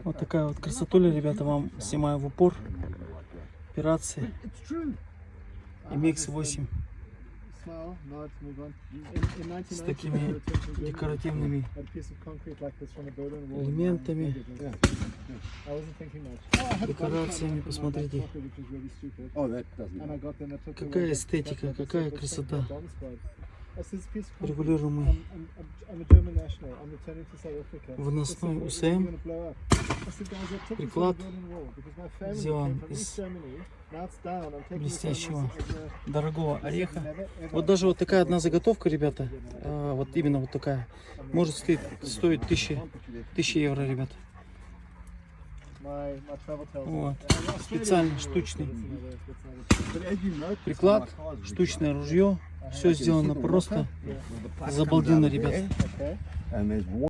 Вот такая вот красотуля, ребята, вам снимаю в упор. Операции MX-8 с такими декоративными элементами, декорациями. Посмотрите, какая эстетика, какая красота. Регулируемый выносной УСМ. Приклад сделан из блестящего дорогого ореха. Вот даже вот такая одна заготовка, ребята, вот именно вот такая, может стоить 1000 евро, ребята. Вот. Специальный штучный приклад, штучное ружье. Все сделано просто забалденно, ребята.